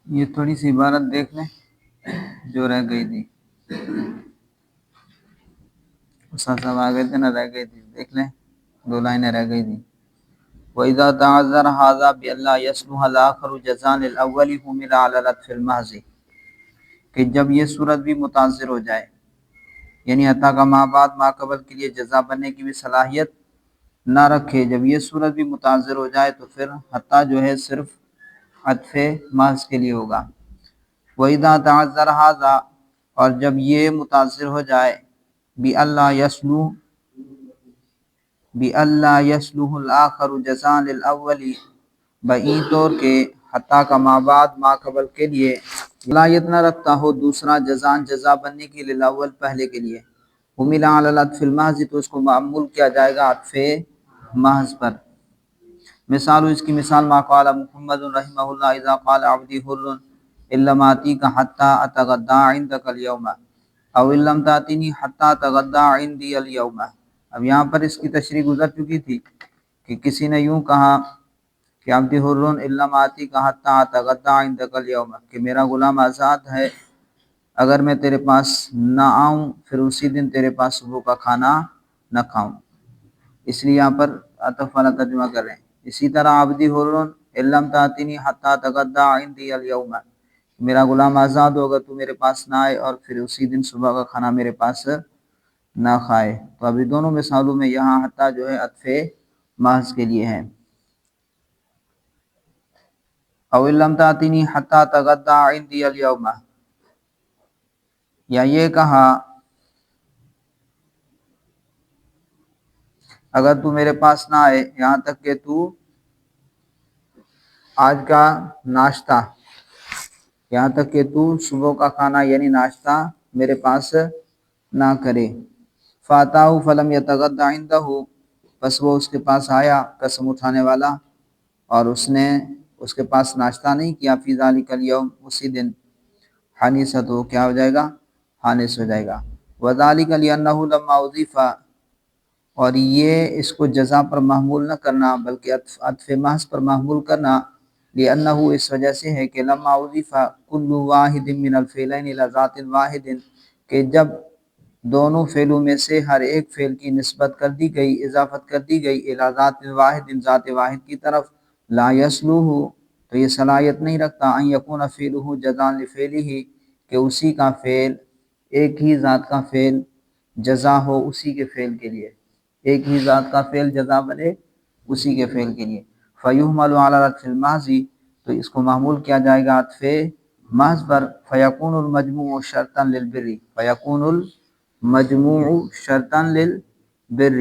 یہ تھوڑی سی عبارت دیکھ لیں جو رہ گئی تھی، استاد صاحب آ گئے تھے نا، رہ گئی تھی، دیکھ لیں 2 لائنیں رہ گئی تھی۔ وَإِذَا تَعَذَّرَ هَذَا بِأَلَّا يَصْلُحَ الْآخَرُ جَزَاءً لِلْأَوَّلِ حُمِلَ عَلَى الْعَطْفِ الْمَحْضِ، کہ جب یہ صورت بھی متاثر ہو جائے، یعنی حتیٰ کا ما بعد ما قبل کے لیے جزا بننے کی بھی صلاحیت نہ رکھے، جب یہ صورت بھی متاثر ہو جائے تو پھر حتیٰ جو ہے صرف عطف محض کے لیے ہوگا۔ وَإِذَا تَعَذَّرَ هَذَا، اور جب یہ متاثر ہو جائے بِأَلَّا يَصْلُحُ الْآخَرُ جَزَاءً لِلْأَوَّلِ، بعید طور کے حتیٰ کا ما بعد ما قبل کے لیے صلاحیت نہ رکھتا ہو دوسرا جزان جزا بننے کے لیے الاول پہلے کے لیے، حُمِلَ عَلَى الْعَطْفِ الْمَحْضِ، تو اس کو معمول کیا جائے گا عطف محض پر۔ مثال، اس کی مثال ما قال محمد رحمہ اللہ اذا قال عبدی حر ان لم آتیک حتی اتغدی عندک اليوم او ان لم تاتنی حتی اتغدی عندی اليوم۔ اب یہاں پر اس کی تشریح گزر چکی تھی کہ کسی نے یوں کہا کہ عبدی حر ان لم آتیک حتی اتغدی عندک اليوم، کہ میرا غلام آزاد ہے اگر میں تیرے پاس نہ آؤں پھر اسی دن تیرے پاس صبح کا کھانا نہ کھاؤں، اس لیے یہاں پر عطف والا ترجمہ کر رہے ہیں۔ اسی طرح عبدی حر ان لم تاتنی حتی اتغدی عندی اليوم، میرا غلام آزاد ہوگا تو میرے پاس نہ آئے اور پھر اسی دن صبح کا کھانا میرے پاس نہ کھائے۔ تو ابھی دونوں مثالوں میں یہاں حتی جو ہے عطف محض کے لیے ہے۔ او ان لم تاتنی حتی اتغدی عندی اليوم، یا یہ کہا اگر تو میرے پاس نہ آئے یہاں تک کہ تو آج کا ناشتہ، یہاں تک کہ تو صبح کا کھانا یعنی ناشتہ میرے پاس نہ کرے۔ فاتاہ فلم یتغدی عندہ، پس وہ اس کے پاس آیا قسم اٹھانے والا اور اس نے اس کے پاس ناشتہ نہیں کیا، فی ذالک الیوم، اسی دن، حنیث، تو کیا ہو جائے گا؟ حانث ہو جائے گا۔ وذالک لانہ لما اضیف، اور یہ اس کو جزا پر محمول نہ کرنا بلکہ عطف محض پر محمول کرنا، لانہ، اس وجہ سے ہے کہ لما اضیف کل واحد من الفعلین الی ذات واحد، کہ جب دونوں فعلوں میں سے ہر ایک فعل کی نسبت کر دی گئی، اضافت کر دی گئی، الی ذات واحد، ذات واحد کی طرف، لا یصلح، تو یہ صلاحیت نہیں رکھتا، ان یکون فعلہ جزاء لفعلہ، کہ اسی کا فعل، ایک ہی ذات کا فعل جزا ہو اسی کے فعل کے لیے، ایک ہی ذات کا فعل جزا بنے اسی کے فعل کے لیے۔ فیحمل علی العطف المحض، تو اس کو معمول کیا جائے گا عطف محض پر، فیکون المجموع شرطا للبر، فیکون المجموع شرطا للبر،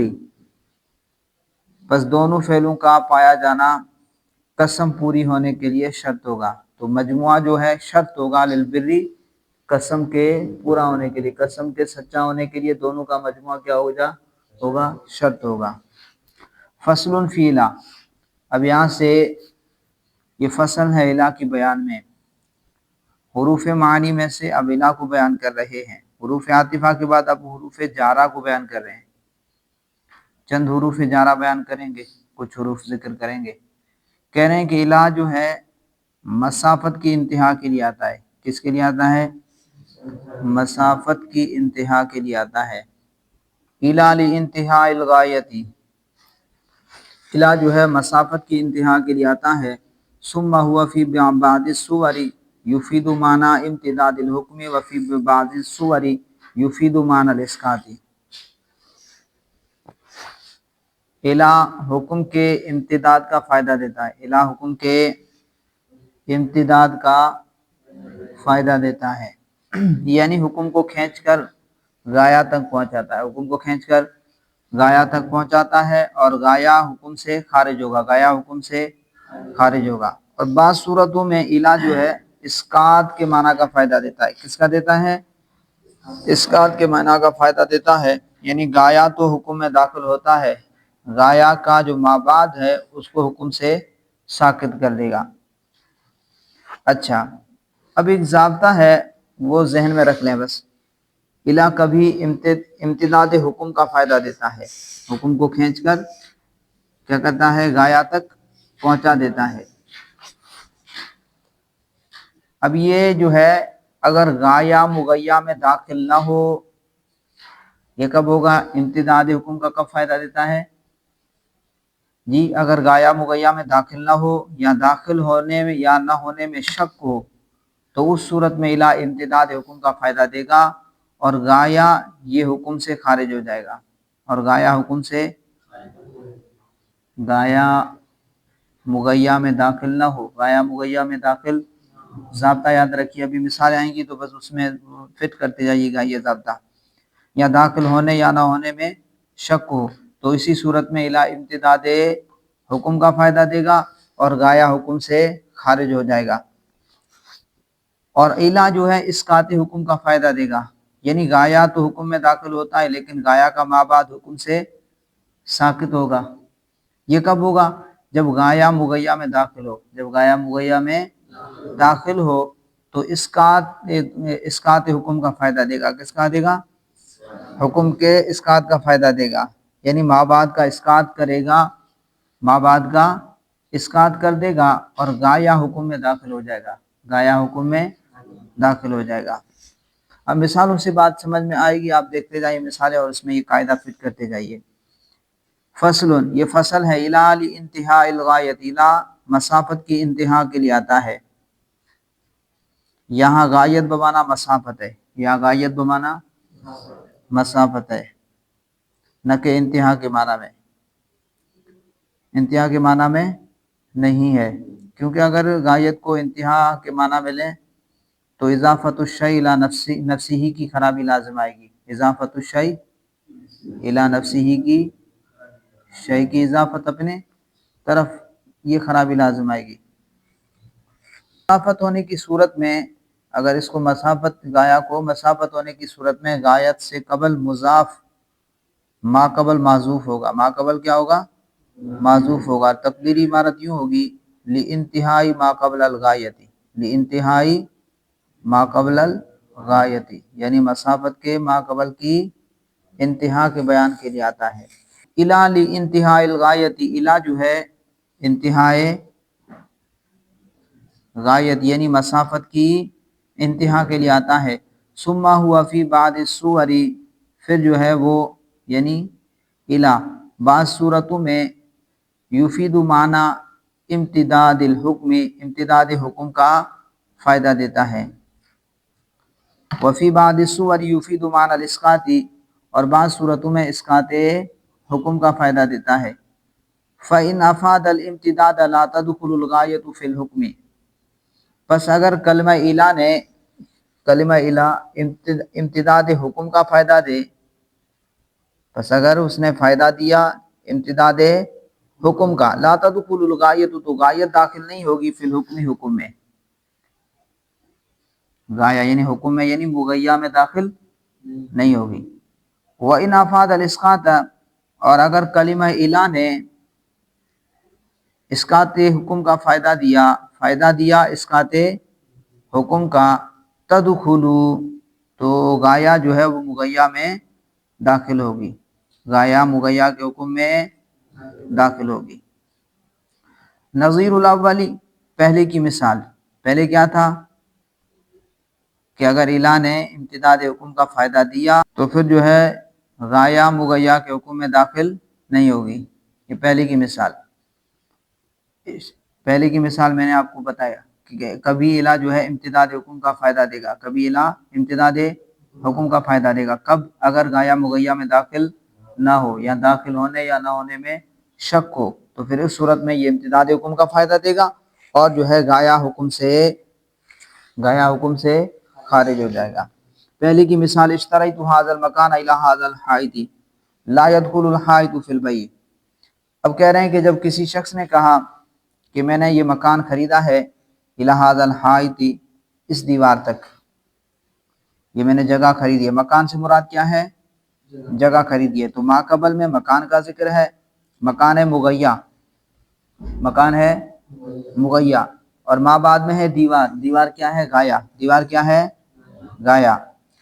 پس دونوں فعلوں کا پایا جانا قسم پوری ہونے کے لیے شرط ہوگا، تو مجموعہ جو ہے شرط ہوگا للبر، قسم کے پورا ہونے کے لیے، قسم کے سچا ہونے کے لیے دونوں کا مجموعہ کیا ہوگا؟ شرط ہوگا۔ فصل فی الا، اب یہاں سے یہ فصل ہے الا کی بیان میں، حروف معانی میں سے اب الا کو بیان کر رہے ہیں، حروف عاطفہ کے بعد اب حروف جارہ کو بیان کر رہے ہیں، چند حروف جارہ بیان کریں گے، کچھ حروف ذکر کریں گے۔ کہہ رہے ہیں کہ الا جو ہے مسافت کی انتہا کے لیے آتا ہے، کس کے لیے آتا ہے؟ مسافت کی انتہا کے لیے آتا ہے۔ الا لانتہاء الغایۃ، الا جو ہے مسافت کی انتہا کے لیے آتا ہے۔ ثم هو فی بعض الصور یفید معنی امتداد الحکم وفی بعض الصور یفید معنی الاسقاط، الا حکم کے امتداد کا فائدہ دیتا ہے، الا حکم کے امتداد کا فائدہ دیتا ہے، یعنی حکم کو کھینچ کر غایہ تک پہنچاتا ہے، حکم کو کھینچ کر غایہ تک پہنچاتا ہے، اور غایہ حکم سے خارج ہوگا، غایہ حکم سے خارج ہوگا۔ اور بعض صورتوں میں الا جو ہے اسقاط کے معنی کا فائدہ دیتا ہے، کس کا دیتا ہے؟ اسقاط کے معنی کا فائدہ دیتا ہے، یعنی غایہ تو حکم میں داخل ہوتا ہے، غایہ کا جو مابعد ہے اس کو حکم سے ساقط کر دے گا۔ اچھا، اب ایک ضابطہ ہے وہ ذہن میں رکھ لیں بس، الا کبھی امتداد حکم کا فائدہ دیتا ہے، حکم کو کھینچ کر کیا کرتا ہے؟ غایہ تک پہنچا دیتا ہے۔ اب یہ جو ہے اگر غایا مغیا میں داخل نہ ہو، یہ کب ہوگا؟ امتداد حکم کا کب فائدہ دیتا ہے جی؟ اگر غایا مغیا میں داخل نہ ہو یا داخل ہونے میں یا نہ ہونے میں شک ہو تو اس صورت میں الا امتداد حکم کا فائدہ دے گا، اور غایا یہ حکم سے خارج ہو جائے گا، اور غایا حکم سے غایا مغیا میں داخل نہ ہو، غایا مغیا میں داخل، ضابطہ یاد رکھیے، ابھی مثالیں آئیں گی تو بس اس میں فٹ کرتے جائیے گا یہ ضابطہ، یا داخل ہونے یا نہ ہونے میں شک ہو تو اسی صورت میں الا امتداد حکم کا فائدہ دے گا اور غایا حکم سے خارج ہو جائے گا، اور الا جو ہے اسقاط حکم کا فائدہ دے گا، یعنی غایا تو حکم میں داخل ہوتا ہے لیکن غایا کا مابعد حکم سے ساقط ہوگا۔ یہ کب ہوگا؟ جب غایا مغیا میں داخل ہو، جب غایا مغیا میں داخل ہو تو اسقاط حکم کا فائدہ دے گا۔ کس کا دے گا؟ حکم کے اسقاط کا فائدہ دے گا، یعنی مابعد کا اسقاط کرے گا، مابعد کا اسقاط کر دے گا اور غایا حکم میں داخل ہو جائے گا، غایا حکم میں داخل ہو جائے گا۔ اب مثالوں سے بات سمجھ میں آئے گی، آپ دیکھتے جائیے مثالیں اور اس میں یہ قاعدہ فٹ کرتے جائیے۔ فصل، یہ فصل ہے، الا انتہا الغایت، الا مسافت کی انتہا کے لیے آتا ہے، یہاں غایت بمانا مسافت ہے، یہاں غایت بمانا مسافت ہے، نہ کہ انتہا کے معنی میں، انتہا کے معنی میں نہیں ہے، کیونکہ اگر غایت کو انتہا کے معنی میں لیں تو اضافت الشیء الی نفسہ کی خرابی لازم آئے گی، اضافت الشیء الی نفسہ کی، شیء کی اضافت اپنے طرف، یہ خرابی لازم آئے گی۔ مسافت ہونے کی صورت میں اگر اس کو مسافت، غایا کو مسافت ہونے کی صورت میں غایت سے قبل مضاف ما قبل معذوف ہوگا، ما قبل کیا ہوگا؟ معذوف ہوگا، تقدیری عبارت یوں ہوگی لانتہائی ما قبل الغایتی، لانتہائی ما قبل الغایتی، یعنی مسافت کے ما قبل کی انتہا کے بیان کے لیے آتا ہے۔ الا لانتہاء الغایتی، الا جو ہے انتہائے غایت یعنی مسافت کی انتہا کے لیے آتا ہے۔ ثم ہوا فی بعض الصور، پھر جو ہے وہ یعنی الا بعض صورتوں میں یفید معنی امتداد الحکم، امتداد حکم کا فائدہ دیتا ہے، وفی بعض الصور یفید معنی الاسقاط، اور بعض صورتوں میں اسقاط حکم کا فائدہ دیتا ہے۔ فإن افاد الامتداد لا تدخل الغایۃ فی الحکم، پس اگر کلمہ الا نے، کلمہ الا امتداد حکم کا فائدہ دے، پس اگر اس نے فائدہ دیا امتداد حکم کا، لا تدخل الغایۃ، تو غایت داخل نہیں ہوگی فی الحکم، حکم میں، غایا یعنی حکم میں یعنی مغیا میں داخل نہیں ہوگی۔ وإن افاد الاسقاط، اور اگر کلمہ الا نے اسقاط حکم کا فائدہ دیا، فائدہ دیا اسقاط حکم کا، تدخلو، تو غایا جو ہے وہ مغیا میں داخل ہوگی، غایا مغیا کے حکم میں داخل ہوگی۔ نظیر الاولی، پہلے کی مثال، پہلے کیا تھا کہ اگر الا نے امتداد حکم کا فائدہ دیا تو پھر جو ہے غایا مغیا کے حکم میں داخل نہیں ہوگی، یہ پہلے کی مثال، پہلے کی مثال میں نے آپ کو بتایا کہ کبھی الا جو ہے امتداد حکم کا فائدہ دے گا، کبھی الا امتداد حکم کا فائدہ دے گا، کب؟ اگر غایا مغیا میں داخل نہ ہو یا داخل ہونے یا نہ ہونے میں شک ہو تو پھر اس صورت میں یہ امتداد حکم کا فائدہ دے گا اور جو ہے غایا حکم سے خارج ہو جائے گا۔ پہلے کی مثال اشتریت ھذا المکان الی ھذا الحائط لا يدخل الحائط فی البیع، اب کہہ رہے ہیں کہ جب کسی شخص نے کہا کہ میں نے یہ مکان خریدا ہے الی ھذا الحائط، اس دیوار تک، یہ میں نے جگہ خریدی ہے، مکان سے مراد کیا ہے؟ جگہ خریدی ہے، تو ما قبل میں مکان کا ذکر ہے، مکان ہے مغیا، مکان ہے مغیا، اور ما بعد میں ہے دیوار، دیوار کیا ہے؟ غایا، دیوار کیا ہے؟ غایا۔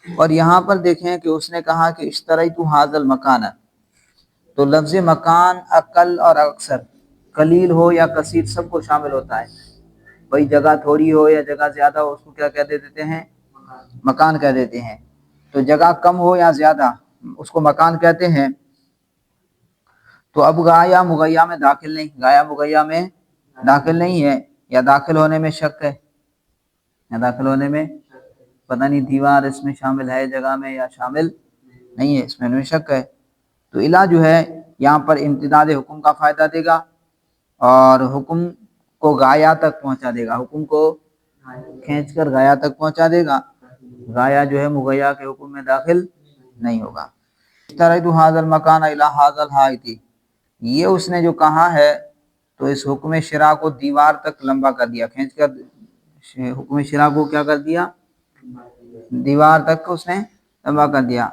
اور یہاں پر دیکھیں کہ اس نے کہا کہ اشتریت ھذا المکان، تو لفظ مکان اقل اور اکثر، قلیل ہو یا کثیر، سب کو شامل ہوتا ہے، بھائی جگہ تھوڑی ہو یا جگہ زیادہ ہو اس کو کیا کہہ دیتے ہیں؟ مکان کہہ دیتے ہیں. تو جگہ کم ہو یا زیادہ اس کو مکان کہتے ہیں. تو اب غایا مغیا میں داخل نہیں، غایا مغیا میں داخل نہیں ہے، یا داخل ہونے میں شک ہے، یا داخل ہونے میں پتہ نہیں دیوار اس میں شامل ہے جگہ میں یا شامل نہیں ہے، اس میں شک ہے. تو الا جو ہے یہاں پر امتداد حکم کا فائدہ دے گا اور حکم کو غایا تک پہنچا دے گا، حکم کو کھینچ کر غایا تک پہنچا دے گا. غایا جو ہے مغیا کے حکم میں داخل نہیں ہوگا. اشتریت ھذا المکان الی ھذا الحائط، یہ اس نے جو کہا ہے تو اس حکم شرع کو دیوار تک لمبا کر دیا، کھینچ کر حکم شرع کو کیا کر دیا؟ دیوار تک اس نے لمبا کر دیا.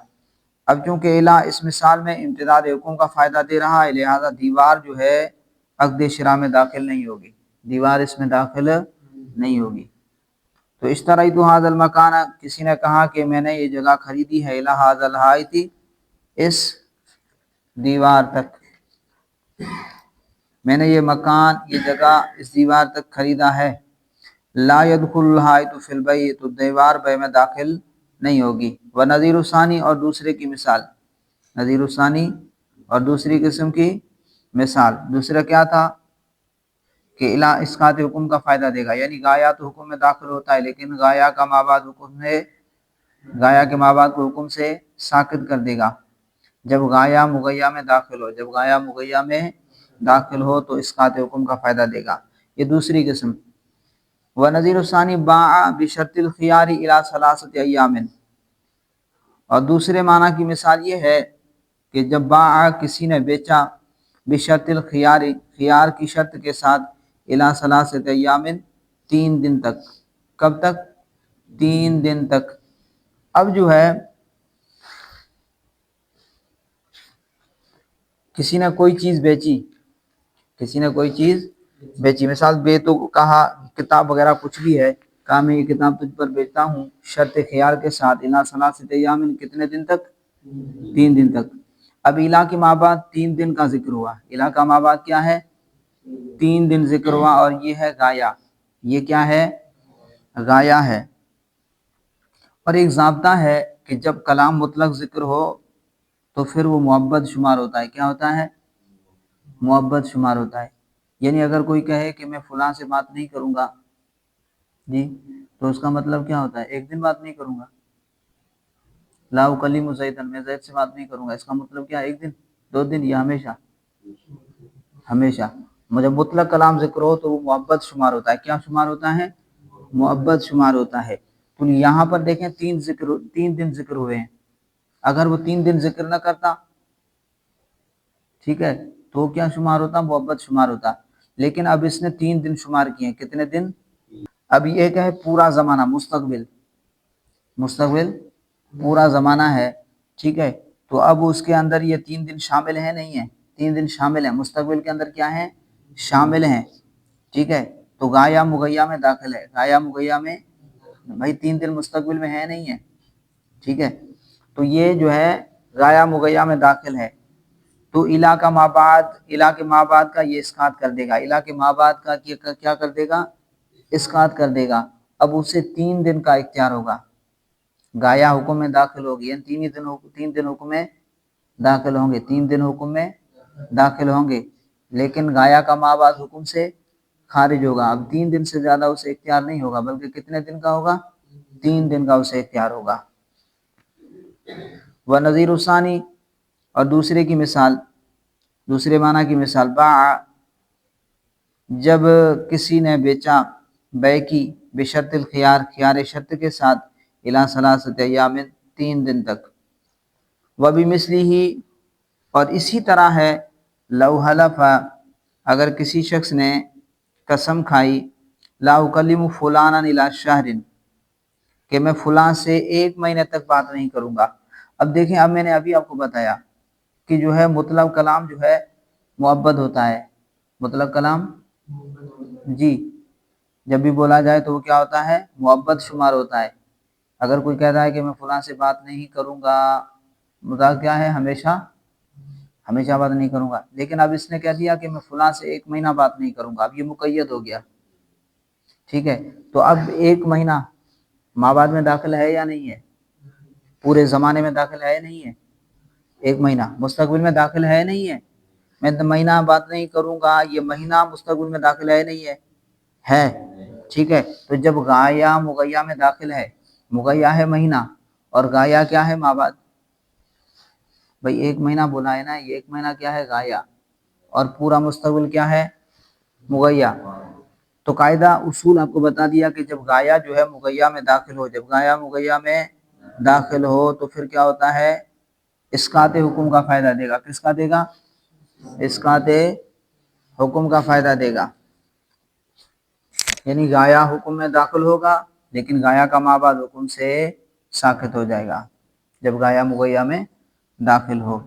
اب چونکہ الہ اس مثال میں امتداد حکم کا فائدہ دے رہا ہے لہذا دیوار جو ہے عقد شرع میں داخل نہیں ہوگی، دیوار اس میں داخل نہیں ہوگی. تو اشتریت ھذا المکان، کسی نے کہا کہ میں نے یہ جگہ خریدی ہے، الی ھذا الحائط، اس دیوار تک، میں نے یہ مکان یہ جگہ اس دیوار تک خریدا ہے. لا يدخل الحائط فی البیع، تو دیوار بیع میں داخل نہیں ہوگی. ونظیر الثانی، اور دوسرے کی مثال، نظیر الثانی اور دوسری قسم کی مثال، دوسرا کیا تھا کہ الا اسقاط حکم کا فائدہ دے گا، یعنی غایا تو حکم میں داخل ہوتا ہے لیکن غایا کا مابعد حکم ہے، غایا کے مابعد کو حکم سے ساقط کر دے گا جب غایا مغیا میں داخل ہو، جب غایا مغیا میں داخل ہو تو اسقاط حکم کا فائدہ دے گا. یہ دوسری قسم. ونظیر الثانی باع بشرط الخیار الی ثلاثۃ ایام، اور دوسرے معنی کی مثال یہ ہے کہ جب باع کسی نے بیچا بشرط الخیار، خیار کی شرط کے ساتھ، الی ثلاثۃ ایام، 3 دن تک. کب تک؟ 3 دن تک. اب جو ہے کسی نے کوئی چیز بیچی، کسی نے کوئی چیز بیچی، مثال بے تو کہا کتاب وغیرہ کچھ بھی ہے، کہا میں یہ کتاب تجھ پر بیچتا ہوں شرط خیار کے ساتھ، الی ثلاثۃ ایام، کتنے دن تک؟ 3 دن تک. اب الی کے مابعد 3 دن کا ذکر ہوا، الی کا مابعد کیا ہے؟ 3 دن ذکر ہوا، اور یہ ہے غایا، یہ کیا ہے؟ غایا ہے. اور ایک ضابطہ ہے کہ جب کلام مطلق ذکر ہو تو پھر وہ معبد شمار ہوتا ہے. کیا ہوتا ہے؟ معبد شمار ہوتا ہے. یعنی اگر کوئی کہے کہ میں فلاں سے بات نہیں کروں گا جی، تو اس کا مطلب کیا ہوتا ہے؟ 1 دن بات نہیں کروں گا. لا اکلم زیدا، میں زید سے بات نہیں کروں گا، اس کا مطلب کیا؟ 1 دن، 2 دن، یا ہمیشہ؟ ہمیشہ. جب مطلق کلام ذکر ہو تو وہ معبد شمار ہوتا ہے. کیا شمار ہوتا ہے؟ معبد شمار ہوتا ہے. تو یہاں پر دیکھیں 3 دن ذکر ہوئے ہیں. اگر وہ 3 دن ذکر نہ کرتا، ٹھیک ہے، تو کیا شمار ہوتا؟ معبد شمار ہوتا. لیکن اب اس نے 3 دن شمار کیے ہیں. کتنے دن؟ اب ایک ہے پورا زمانہ، مستقبل، مستقبل پورا زمانہ ہے، ٹھیک ہے. تو اب اس کے اندر یہ 3 دن شامل ہیں نہیں ہیں؟ 3 دن شامل ہیں، مستقبل کے اندر کیا ہیں؟ شامل ہیں، ٹھیک ہے. تو غایا مغیا میں داخل ہے، غایا مغیا میں، بھائی 3 دن مستقبل میں ہے نہیں ہے، ٹھیک ہے. تو یہ جو ہے غایا مغیا میں داخل ہے. تو الی کا مابعد، الی کے مابعد کا یہ اسقاط کر دے گا، الی کے مابعد کا کیا کر دے گا؟ اسقاط کر دے گا. اب اسے 3 دن کا اختیار ہوگا، غایا حکم میں داخل ہوگی، یعنی 3 دن حکم میں داخل ہوں گے، 3 دن حکم میں داخل ہوں گے، لیکن غایا کا مابعد حکم سے خارج ہوگا. اب 3 دن سے زیادہ اسے اختیار نہیں ہوگا، بلکہ کتنے دن کا ہوگا؟ 3 دن کا اسے اختیار ہوگا. ونظیر الثانی، اور دوسرے کی مثال، دوسرے معنی کی مثال، باع، جب کسی نے بیچا، بیع کی، بشرط الخیار، خیار شرط کے ساتھ، الی ثلاثۃ ایام، 3 دن تک. وبمثلہ، اور اسی طرح ہے، لو حلف، اگر کسی شخص نے قسم کھائی، لا اکلم فلانا الی شہر، کہ میں فلاں سے 1 مہینے تک بات نہیں کروں گا. اب دیکھیں، اب میں نے ابھی آپ کو بتایا کہ جو ہے مطلق کلام جو ہے معبد ہوتا ہے. مطلق کلام جی جب بھی بولا جائے تو وہ کیا ہوتا ہے؟ معبد شمار ہوتا ہے. اگر کوئی کہتا ہے کہ میں فلاں سے بات نہیں کروں گا، مراد کیا ہے؟ ہمیشہ، ہمیشہ بات نہیں کروں گا. لیکن اب اس نے کہہ دیا کہ میں فلاں سے 1 مہینہ بات نہیں کروں گا، اب یہ مقید ہو گیا، ٹھیک ہے، تو اب 1 مہینہ ماں بعد میں داخل ہے یا نہیں ہے؟ پورے زمانے میں داخل ہے یا نہیں ہے؟ 1 مہینہ مستقبل میں داخل ہے نہیں ہے؟ میں مہینہ بات نہیں کروں گا، یہ مہینہ مستقبل میں داخل ہے نہیں ہے؟ ٹھیک ہے، تو جب غایا مغیہ میں داخل ہے، مغیہ ہے مہینہ اور غایا کیا ہے ماں بعد، بھائی 1 مہینہ بولا ہے نا، یہ 1 مہینہ کیا ہے غایا اور پورا مستقبل کیا ہے مغیہ۔ تو قاعدہ اصول آپ کو بتا دیا کہ جب غایا جو ہے مغیہ میں داخل ہو، جب غایا مغیہ میں داخل ہو تو پھر کیا ہوتا ہے، اسقاط حکم کا فائدہ دے گا۔ کس کا دے گا؟ اسقاط حکم کا فائدہ دے گا، یعنی غایا حکم میں داخل ہوگا لیکن غایا کا ماں بعد حکم سے ساقط ہو جائے گا جب غایا مغیہ میں داخل ہو۔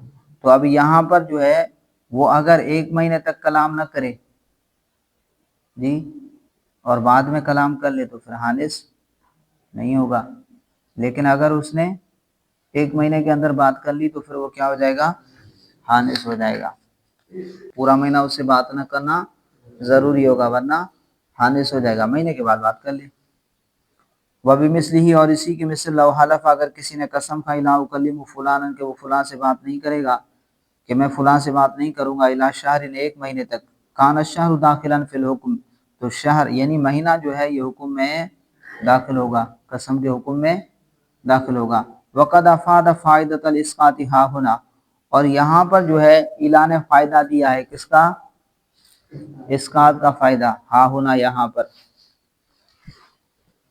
تو اب یہاں پر جو ہے وہ اگر 1 مہینے تک کلام نہ کرے جی اور بعد میں کلام کر لے تو پھر حانث نہیں ہوگا، لیکن اگر اس نے 1 مہینے کے اندر بات کر لی تو پھر وہ کیا ہو جائے گا، حانث ہو جائے گا۔ پورا مہینہ اس سے بات نہ کرنا ضروری ہوگا ورنہ حانث ہو جائے گا، مہینے کے بعد بات کر لے۔ وَبِمِثْلِهِ اور اسی کے مثل لو حلف اگر کسی نے قسم کھائی لا اکلم فلانا کہ وہ فلاں سے بات نہیں کرے گا، کہ میں فلاں سے بات نہیں کروں گا الی شہر 1 مہینے تک، کان الشہر داخلا فی الحکم تو شہر یعنی مہینہ جو ہے یہ حکم میں داخل ہوگا، قسم کے حکم میں داخل ہوگا۔ وقد افاد فائدۃ الاسقاط ها هنا اور یہاں پر جو ہے الا نے فائدہ دیا ہے کس کا، اسقاط کا فائدہ، ہا ہونا یہاں پر،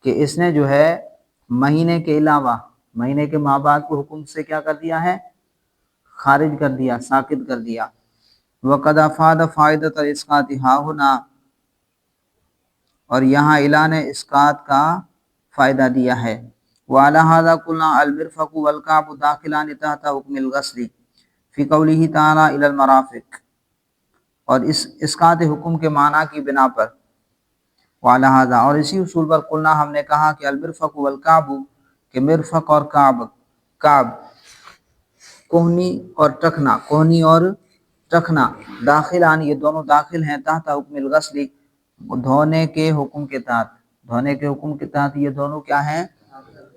کہ اس نے جو ہے مہینے کے علاوہ مہینے کے ماں بعد کو حکم سے کیا کر دیا ہے، خارج کر دیا، ساقط کر دیا۔ وقد افاد فائدۃ الاسقاط ها هنا اور یہاں الا نے اسقاط کا فائدہ دیا ہے۔ وعلى هذا قلنا المرفق والكعب داخلان تحت حکم الغسل فی قوله تعالی الی المرافق اور اس اسقاط حکم کے معنی کی بنا پر، وعلى هذا اور اسی اصول پر قلنا ہم نے کہا کہ المرفق والكعب کہ مرفق اور کعب کوہنی اور ٹخنا، کوہنی اور ٹخنا داخلان یہ دونوں داخل ہیں تحت حکم الغسل دھونے کے حکم کے تحت، دھونے کے حکم کے تحت یہ دونوں کیا ہیں،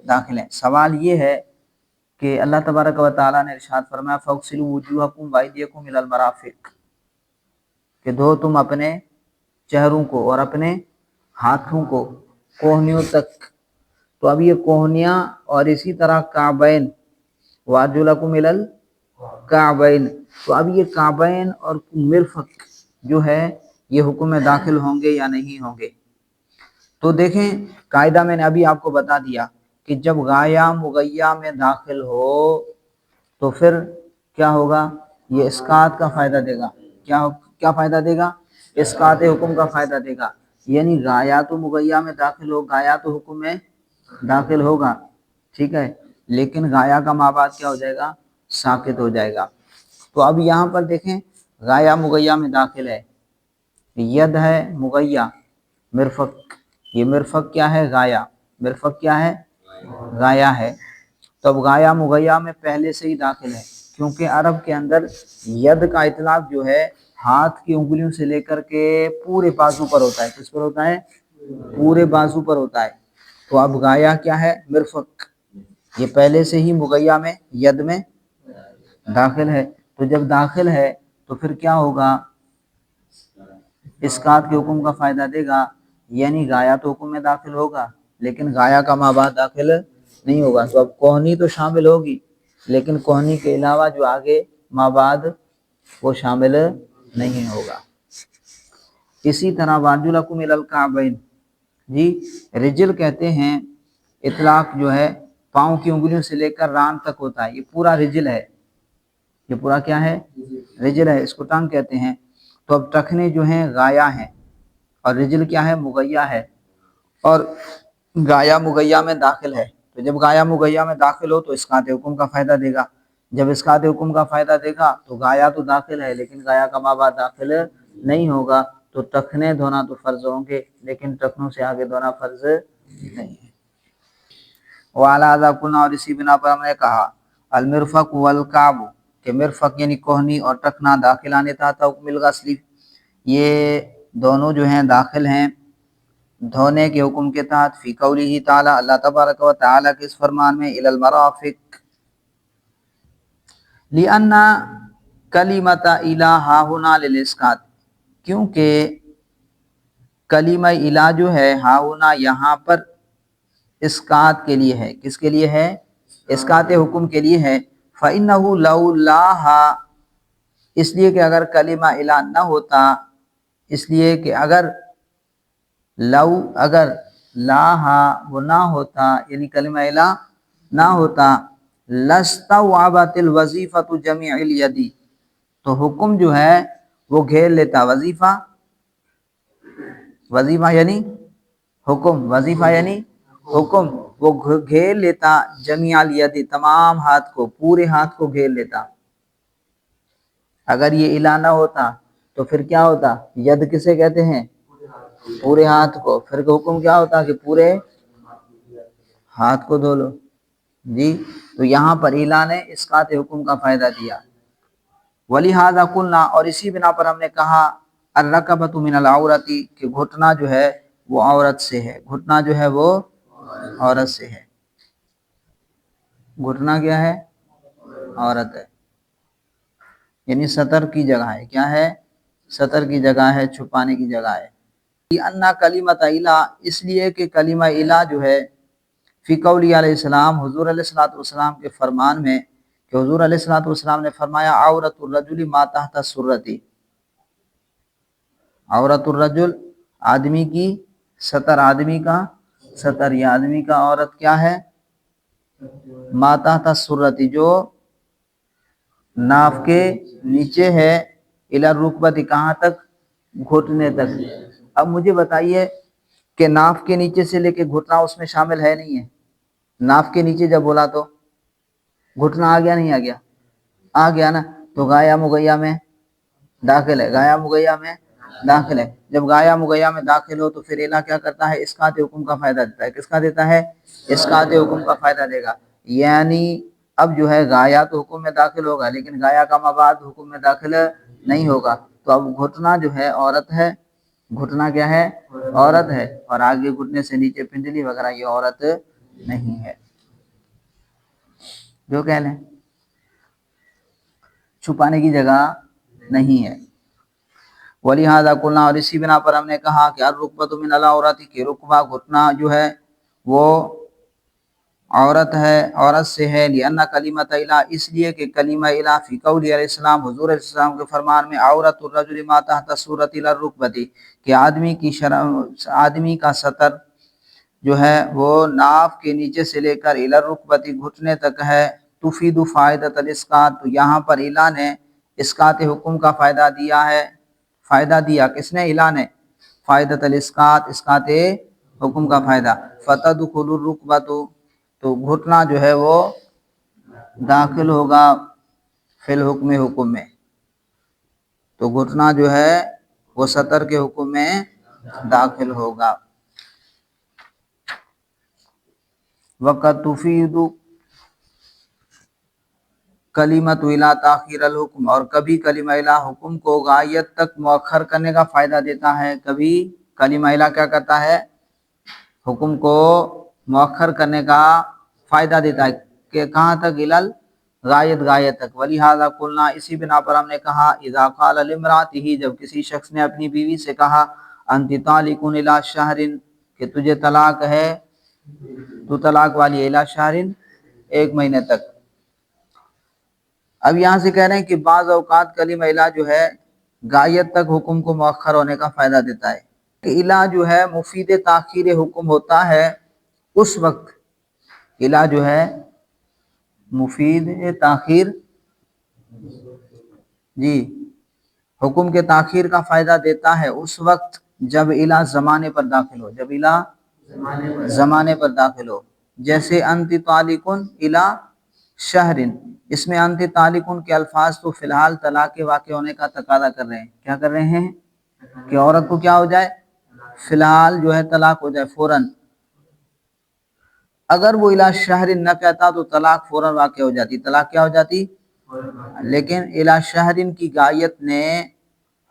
داخل ہیں۔ سوال یہ ہے کہ اللہ تبارک و تعالیٰ نے ارشاد فرمایا فَاغْسِلُوا وُجُوهَكُمْ وَأَيْدِيَكُمْ إِلَى الْمَرَافِقِ کہ دھو تم اپنے چہروں کو اور اپنے ہاتھوں کو کوہنیوں تک۔ تو اب یہ کوہنیاں اور اسی طرح کعبین وَأَرْجُلَكُمْ إِلَى الْكَعْبَيْنِ تو اب یہ کعبین اور مرفق جو ہے یہ حکم میں داخل ہوں گے یا نہیں ہوں گے؟ تو دیکھیں قاعدہ میں نے ابھی آپ کو بتا دیا کہ جب غایا مغیہ میں داخل ہو تو پھر کیا ہوگا، یہ اسقاط کا فائدہ دے گا۔ کیا فائدہ دے گا؟ اسقاط حکم کا فائدہ دے گا، یعنی غایا تو مغیہ میں داخل ہو، غایا تو حکم میں داخل ہوگا، ٹھیک ہے، لیکن غایا کا ماں بعد کیا ہو جائے گا، ساقط ہو جائے گا۔ تو اب یہاں پر دیکھیں غایا مغیہ میں داخل ہے، ید ہے مغیہ، مرفق، یہ مرفق کیا ہے، غایا، مرفق کیا ہے، غایا ہے۔ تو اب غایا مغیہ میں پہلے سے ہی داخل ہے، کیونکہ عرب کے اندر ید کا اطلاق جو ہے ہاتھ کی انگلیوں سے لے کر کے پورے بازو پر ہوتا ہے۔ کس پر ہوتا ہے؟ پورے بازو پر ہوتا ہے۔ تو اب غایا کیا ہے، مرفق، یہ پہلے سے ہی مغیہ میں ید میں داخل ہے۔ تو جب داخل ہے تو پھر کیا ہوگا، اسقاط کے حکم کا فائدہ دے گا، یعنی غایا تو حکم میں داخل ہوگا لیکن غایا کا ماں بعد داخل نہیں ہوگا۔ تو اب کوہنی تو شامل ہوگی لیکن کوہنی کے علاوہ جو آگے ماں بعد وہ شامل نہیں ہوگا۔ اسی طرح وَأَرْجُلَكُمْ إِلَى الْكَعْبَيْنِ جی رجل کہتے ہیں، اطلاق جو ہے پاؤں کی انگلیوں سے لے کر ران تک ہوتا ہے، یہ پورا رجل ہے، یہ پورا کیا ہے، رجل ہے، اس کو ٹانگ کہتے ہیں۔ تو اب ٹخنے جو ہیں غایا ہیں اور رجل کیا ہے، مغیہ ہے، اور غایا مغیہ میں داخل ہے۔ تو جب غایا مغیہ میں داخل ہو تو اسقاط حکم کا فائدہ دے گا، جب اسقاط حکم کا فائدہ دے گا تو غایا تو داخل ہے لیکن غایا کا ماں بعد داخل نہیں ہوگا، تو ٹخنے دھونا تو فرض ہوں گے لیکن ٹخنوں سے آگے دھونا فرض نہیں ہے۔ وعلی ھذا قلنا اور اسی بنا پر ہم نے کہا المرفق والکعب کہ مرفق یعنی کوہنی اور ٹخنا داخلان تحت حکم الغسل یہ دونوں جو ہیں داخل ہیں دھونے کے حکم کے تحت فی قولہ تعالی اللہ تبارک و تعالی کے اس فرمان میں الی المرافق لأن کلمۃ الی ہا ہنا للاسقاط کیونکہ کلمہ الی جو ہے ہا ہنا یہاں پر اسقاط کے لیے ہے. کس کے لیے ہے؟ اسقاط حکم کے لیے ہے. فإنہ لولاہا اس لیے کہ اگر کلمہ الی نہ ہوتا، اس لیے کہ اگر لاہا وہ نہ ہوتا یعنی کلمہ الی نہ ہوتا لستوعبت الوظیفۃ جمیع الید تو حکم جو ہے وہ گھیر لیتا وظیفہ یعنی حکم، وظیفہ یعنی حکم، وہ گھیر لیتا جمیع الید تمام ہاتھ کو، پورے ہاتھ کو گھیر لیتا. اگر یہ الی نہ ہوتا تو پھر کیا ہوتا؟ ید کسے کہتے ہیں؟ پورے ہاتھ کو. پھر حکم کیا ہوتا کہ پورے ہاتھ کو دھو لو. جی تو یہاں پر الی نے اسقاط حکم کا فائدہ دیا. وَلِهَذَا قُلْنَا اور اسی بنا پر ہم نے کہا الرَّكَبَةُ مِنَ الْعَوْرَةِ کہ گھٹنا جو ہے وہ عورت سے ہے. گھٹنا جو ہے وہ عورت سے ہے. گھٹنا کیا ہے؟ عورت ہے، یعنی سطر کی جگہ ہے. کیا ہے؟ سطر کی جگہ ہے، چھپانے کی جگہ ہے. انا کلمۃ الی اس لیے کہ کلمہ الی جو ہے فی قولی علیہ السلام حضور علیہ الصلوۃ والسلام کے فرمان میں کہ حضور علیہ الصلوۃ والسلام نے فرمایا عورت الرجل ما تحت السرۃ عورت الرجل آدمی کی سطر، آدمی کا سطر یا آدمی کا عورت کیا ہے؟ ما تحت السرۃ جو ناف کے نیچے ہے، الی الرکبۃ کہاں تک؟ گھٹنے تک. اب مجھے بتائیے کہ ناف کے نیچے سے لے کے گھٹنا اس میں شامل ہے نہیں ہے؟ ناف کے نیچے جب بولا تو گھٹنا آ گیا نہیں آ گیا؟ آ گیا نا. تو گایا مگیا میں داخل ہے، گایا مگیا میں داخل ہے. جب گایا مگیا میں داخل ہو تو پھر الی کیا کرتا ہے؟ اسقاط حکم کا فائدہ دیتا ہے. کس کا دیتا ہے؟ اسقاط حکم کا فائدہ دے گا. یعنی اب جو ہے گایا تو حکم میں داخل ہوگا لیکن گایا کا مبعد حکم میں داخل نہیں ہوگا. تو اب گھٹنا جو ہے عورت ہے. گھٹنا کیا ہے؟ عورت ہے. اور آگے گھٹنے سے نیچے پنڈلی وغیرہ یہ عورت نہیں ہے. جو کہہ لیں چھپانے کی جگہ نہیں ہے. وَلِهَذَا قُلْنَا اور اسی بنا پر ہم نے کہا کہ الرُّكْبَةُ مِنَ الْعَوْرَةِ کہ رکبہ گھٹنا جو ہے وہ عورت ہے، عورت سے ہے. لِأَنَّ کلمۃ الی اس لیے کہ کلمہ الی فی قول علیہ السلام حضور علیہ السلام کے فرمان میں عورت الرجل ما تحت السرۃ الی الرکبۃ کہ آدمی کا سطر جو ہے وہ ناف کے نیچے سے لے کر الی الرکبۃ گھٹنے تک ہے. تفید فائدۃ الاسقاط تو یہاں پر الی نے اسقاط حکم کا فائدہ دیا ہے. فائدہ دیا کس نے؟ الی نے. فائدۃ الاسقاط اسقاط حکم کا فائدہ. فتدخل الرکبۃ تو گھٹنا جو ہے وہ داخل ہوگا فی الحکم حکم میں. تو گھٹنا جو ہے وہ سطر کے حکم میں داخل ہوگا. وقت تفید کلمۃ الی تاخیر الحکم اور کبھی کلمہ الی حکم کو غایت تک مؤخر کرنے کا فائدہ دیتا ہے. کبھی کلمہ الی کیا کرتا ہے؟ حکم کو مؤخر کرنے کا فائدہ دیتا ہے کہ کہاں تک؟ الی غایت تک. وَلِهَذَا قُلْنَا اسی بنا پر ہم نے کہا اذا قال لامرأته جب کسی شخص نے اپنی بیوی سے کہا انت طالق الی شہر کہ تجھے طلاق ہے، تو طلاق والی الی شہر ایک مہینے تک. اب یہاں سے کہہ رہے ہیں کہ بعض اوقات کلمہ الی جو ہے غایت تک حکم کو مؤخر ہونے کا فائدہ دیتا ہے. کہ الی جو ہے مفید تاخیر حکم ہوتا ہے اس وقت، الی جو ہے مفید تاخیر جی حکم کے تاخیر کا فائدہ دیتا ہے اس وقت جب الی زمانے پر داخل ہو. جب الی زمانے پر داخل ہو. جیسے انت طالق الی شہر، اس میں انت طالق کے الفاظ تو فی الحال طلاق کے واقع ہونے کا تقاضا کر رہے ہیں. کیا کر رہے ہیں؟ کہ عورت کو کیا ہو جائے؟ فی الحال جو ہے طلاق ہو جائے فوراً. اگر وہ الی شہر نہ کہتا تو طلاق فوراً واقع ہو جاتی. طلاق کیا ہو جاتی؟ لیکن الی شہر کی غایت نے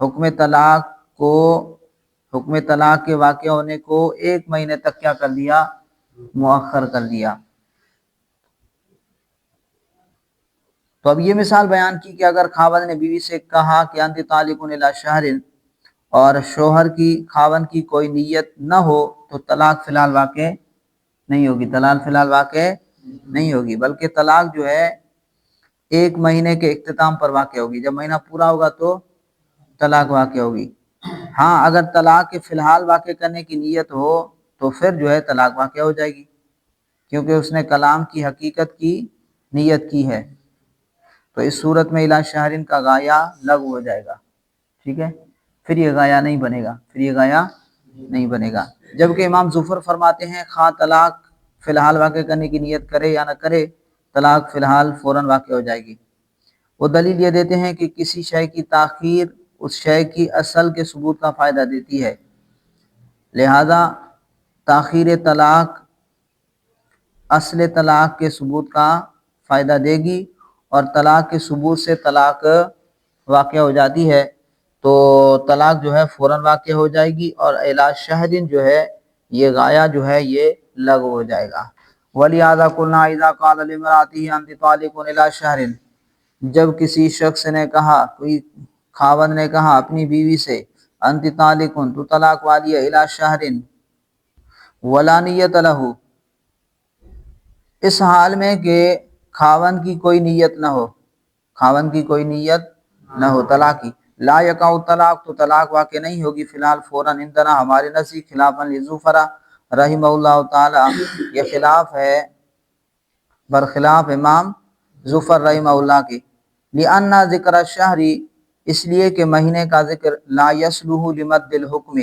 حکم طلاق کو حکم طلاق کے واقع ہونے کو 1 مہینے تک کیا کر دیا؟ مؤخر کر دیا۔ تو اب یہ مثال بیان کی کہ اگر خاوند نے بیوی سے کہا کہ انت طالق الی شہر، اور شوہر کی خاوند کی کوئی نیت نہ ہو تو طلاق فی الحال واقع نہیں ہوگی، طلاق فی الحال واقع نہیں ہوگی، بلکہ طلاق جو ہے 1 مہینے کے اختتام پر واقع ہوگی۔ جب مہینہ پورا ہوگا تو طلاق واقع ہوگی۔ ہاں اگر طلاق کے فی الحال واقع کرنے کی نیت ہو تو پھر جو ہے طلاق واقع ہو جائے گی، کیونکہ اس نے کلام کی حقیقت کی نیت کی ہے۔ تو اس صورت میں الی شہرین کا غایہ لغو ہو جائے گا، ٹھیک ہے، پھر یہ غایہ نہیں بنے گا، پھر یہ غایہ نہیں بنے گا۔ جبکہ امام ظفر فرماتے ہیں خواہ طلاق فی الحال واقع کرنے کی نیت کرے یا نہ کرے، طلاق فی الحال فوراً واقع ہو جائے گی۔ وہ دلیل یہ دیتے ہیں کہ کسی شے کی تاخیر اس شے کی اصل کے ثبوت کا فائدہ دیتی ہے، لہذا تاخیر طلاق اصل طلاق کے ثبوت کا فائدہ دے گی، اور طلاق کے ثبوت سے طلاق واقع ہو جاتی ہے تو طلاق جو ہے فوراً واقع ہو جائے گی، اور الی شہرین جو ہے یہ غایہ جو ہے یہ لغو ہو جائے گا۔ وَلِهَذَا قُلْنَا إِذَا قَالَ لِامْرَأَتِهِ أَنْتِ طَالِقٌ إِلَىٰ شَهْرٍ، جب کسی شخص نے کہا، کوئی خاوند نے کہا اپنی بیوی سے انت طالق، تو طلاق والی ہے، الی شہرین ولا نیت لہ، اس حال میں کہ خاوند کی کوئی نیت نہ ہو، خاوند کی کوئی نیت نہ ہو طلاق کی، لا یقع طلاق، تو طلاق واقع نہیں ہوگی فی الحال فوراً، عندنا ہمارے نزدیک، خلافاً لظفر رحمہ اللہ تعالی، یہ خلاف ہے برخلاف امام ظفر رحمہ اللہ کی، لأن ذکر الشہر، اس لیے کہ مہینے کا ذکر لا یصلح لمد الحکم،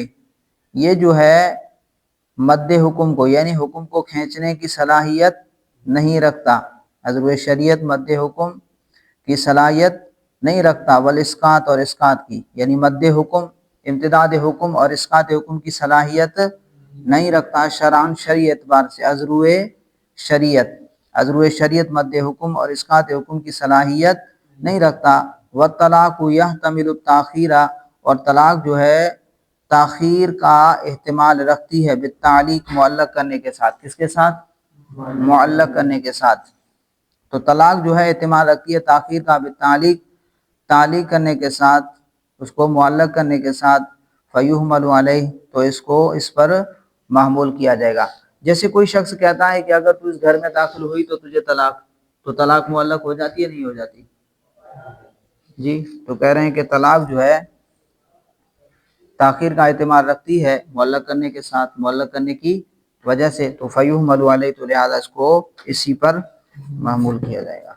یہ جو ہے مد حکم کو یعنی حکم کو کھینچنے کی صلاحیت نہیں رکھتا، حضرت شریعت مد حکم کی صلاحیت نہیں رکھتا، والاسقاط، اور اسقاط کی، یعنی مد حکم امتداد حکم اور اسقاط حکم کی صلاحیت نہیں رکھتا شرعاً شرعی اعتبار سے، عذر شریعت مد حکم اور اسقاط حکم کی صلاحیت نہیں رکھتا۔ والطلاق یحتمل التاخیر، اور طلاق جو ہے تاخیر کا احتمال رکھتی ہے، بالتعلیق، معلق کرنے کے ساتھ، کس کے ساتھ؟ معلق کرنے کے ساتھ۔ تو طلاق جو ہے احتمال رکھتی ہے تاخیر کا بالتعلیق، تعلیق کرنے کے ساتھ، اس کو معلق کرنے کے ساتھ، فیحمل علیہ، تو اس پر محمول کیا جائے گا۔ جیسے کوئی شخص کہتا ہے کہ اگر تو اس گھر میں داخل ہوئی تو تجھے طلاق، تو طلاق معلق ہو جاتی ہے نہیں ہو جاتی؟ جی، تو کہہ رہے ہیں کہ طلاق جو ہے تاخیر کا احتمال رکھتی ہے معلق کرنے کے ساتھ، معلق کرنے کی وجہ سے، تو فیحمل علیہ، تو لہٰذا اس کو اسی پر محمول کیا جائے گا۔